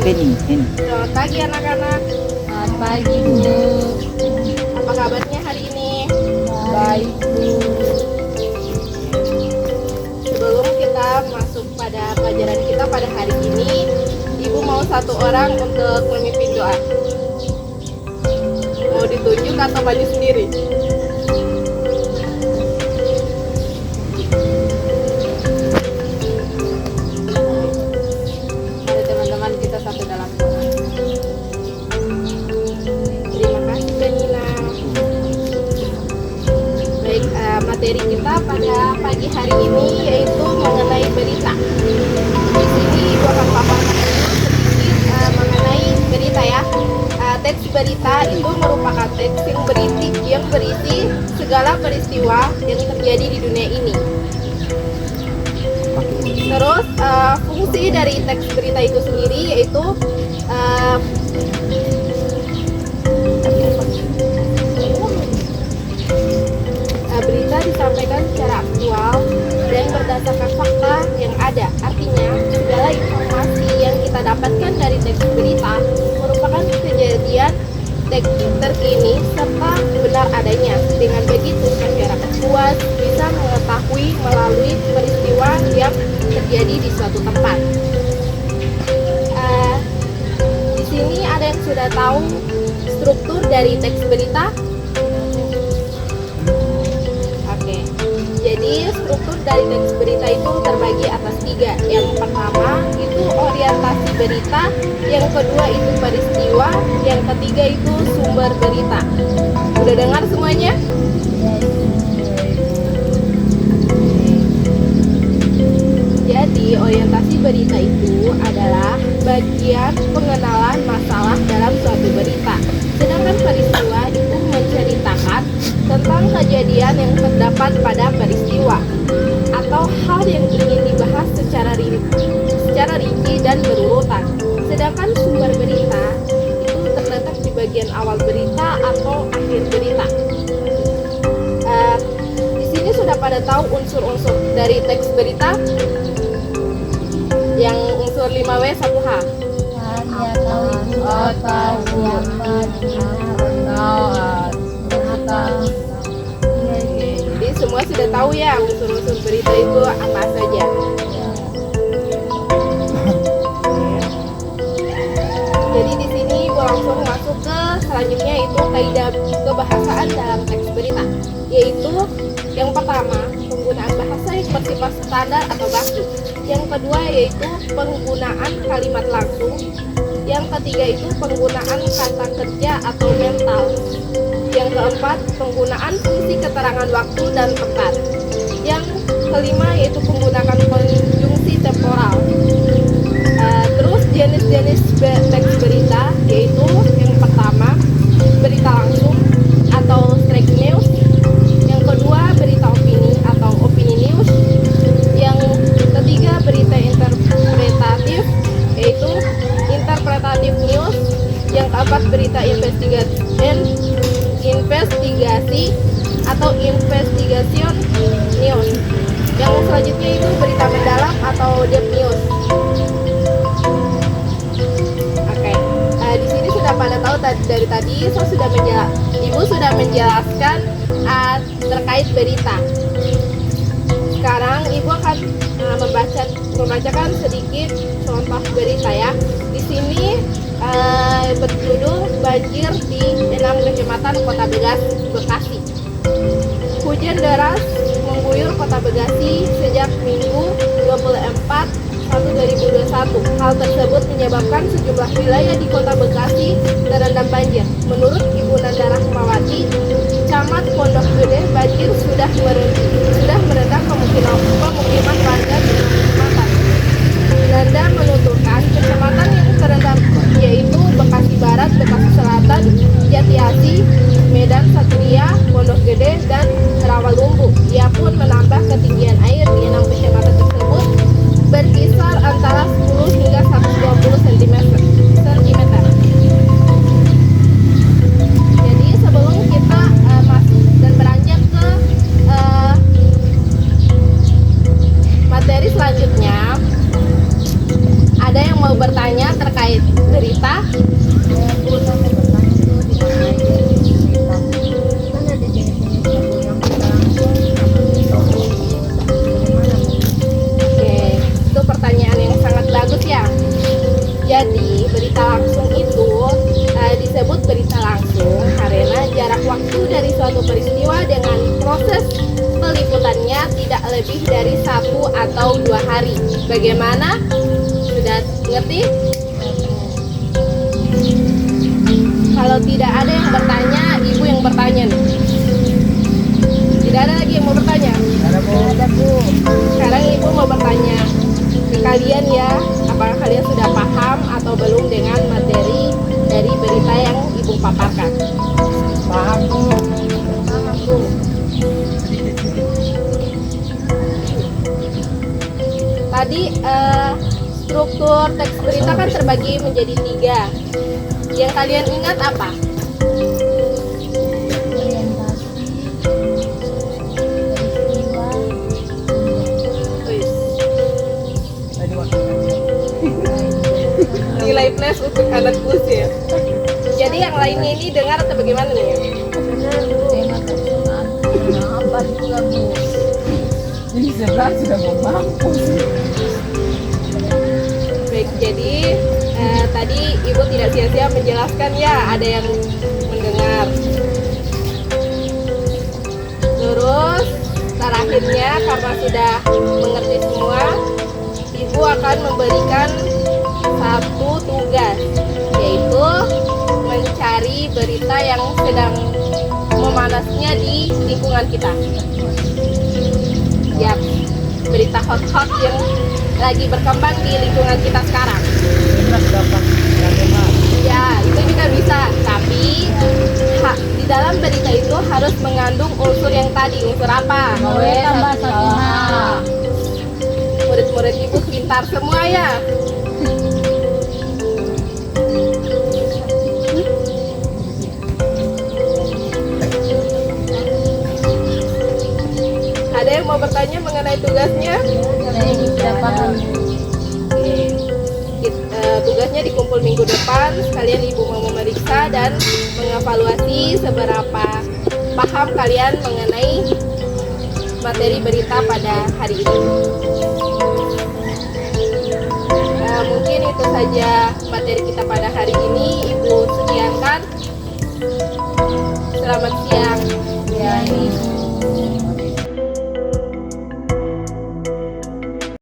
Apa ini? Ini. Selamat pagi anak-anak. Selamat pagi Bu. Apa kabarnya hari ini? Baik Bu. Sebelum kita masuk pada pelajaran kita pada hari ini, Ibu mau satu orang untuk memimpin doa. Mau ditunjuk atau maju sendiri? Ada teman-teman kita satu dalam doa. Terima kasih Danina. Baik, materi kita pada pagi hari ini yaitu mengenai berita. Di sini Ibu akan paparkan sedikit mengenai berita ya. Teks berita itu merupakan teks yang berisi segala peristiwa yang terjadi di dunia ini. Terus fungsi dari teks berita itu sendiri yaitu berita disampaikan secara aktual dan berdasarkan fakta yang ada. Artinya, segala informasi yang kita dapatkan dari teks berita merupakan kejadian terkini serta benar adanya. Dengan begitu, masyarakat luas bisa mengetahui melalui peristiwa yang terjadi di suatu tempat. Di sini ada yang sudah tahu struktur dari teks berita? Jadi struktur dari teks berita itu terbagi atas 3. Yang pertama itu orientasi berita, yang kedua itu peristiwa, yang ketiga itu sumber berita. Udah dengar semuanya? Jadi orientasi berita itu adalah bagian pengenalan masalah dalam suatu berita. Sedangkan peristiwa itu menceritakan tentang kejadian yang terdapat pada peristiwa atau hal yang ingin dibahas secara rinci dan berurutan. Sedangkan sumber berita itu terletak di bagian awal berita atau akhir berita. Di sini sudah pada tahu unsur-unsur dari teks berita yang unsur 5W 1H. Jadi semua sudah tahu ya unsur-unsur berita itu apa saja. Jadi di sini Ibu langsung masuk ke selanjutnya itu kaidah kebahasaan dalam teks berita, yaitu yang pertama penggunaan bahasa yang bersifat standar atau baku. Yang kedua yaitu penggunaan kalimat langsung. Yang ketiga itu penggunaan kata kerja atau mental. Yang keempat penggunaan fungsi keterangan waktu dan tempat. Yang kelima yaitu penggunaan konjungsi temporal. Terus jenis-jenis teks berita yaitu yang pertama berita langsung atau straight news. Yang kedua berita opini atau opini news. Yang ketiga berita interpretatif yaitu interpretatif news. Yang keempat berita investigasi atau investigation news. Yang selanjutnya itu berita mendalam atau deep news. Oke, di sini sudah pada tahu dari tadi Ibu sudah menjelaskan terkait berita. Sekarang Ibu akan membacakan sedikit contoh berita ya. Di sini berjudul banjir di 6 kecamatan Kota Bekasi. Hujan deras mengguyur Kota Bekasi sejak Minggu 24/1/2021. Hal tersebut menyebabkan sejumlah wilayah di Kota Bekasi terendam banjir. Menurut Ibu Nanda Rahmawati, Camat Pondok Gede, banjir sudah merendam pemukiman warga di kecamatan. Nanda menuturkan kecamatan yang terendam yaitu Bekasi Barat, Bekasi Selatan, Jatiasi, Medan Satria, Pondok Gede, dan Rawalumbu. Ia pun menambah ketinggian air di 6 kecamatan tersebut berkisar antara 10 hingga 120 cm. Jadi sebelum kita masuk dan beranjak ke materi selanjutnya, ada yang mau bertanya terkait suatu peristiwa dengan proses peliputannya tidak lebih dari 1 atau 2 hari. Bagaimana? Sudah ngerti? Kalau tidak ada yang bertanya, ibu yang bertanya nih. Tidak ada lagi yang mau bertanya? Ada Bu. Sekarang ibu mau bertanya ke kalian ya, apakah kalian sudah paham atau belum dengan materi dari berita yang ibu paparkan? Paham Bu. Paham Bu. Tadi struktur teks berita kan terbagi menjadi 3. Yang kalian ingat apa? Orientasi, peristiwa, Wis. Nilai plus untuk anak usia. Jadi yang lainnya ini dengar atau bagaimana nih? tema personal. Apa juga Bu? Ini sebelah sudah mau mampus. Baik, jadi tadi ibu tidak sia-sia menjelaskan ya, ada yang mendengar. Terus terakhirnya karena sudah mengerti semua, ibu akan memberikan satu tugas, yaitu mencari berita yang sedang memanasnya di lingkungan kita. Ya, berita hot-hot yang lagi berkembang di lingkungan kita sekarang. Ya, itu juga bisa. Tapi di dalam berita itu harus mengandung unsur yang tadi. Unsur apa? Tambah 1H. Murid-murid ibu pintar semua ya. Ada yang mau bertanya mengenai tugasnya? Saya sudah paham. Tugasnya dikumpul minggu depan. Sekalian ibu mau memeriksa dan mengevaluasi seberapa paham kalian mengenai materi berita pada hari ini. Mungkin itu saja materi kita pada hari ini. Ibu sekiankan. Selamat siang.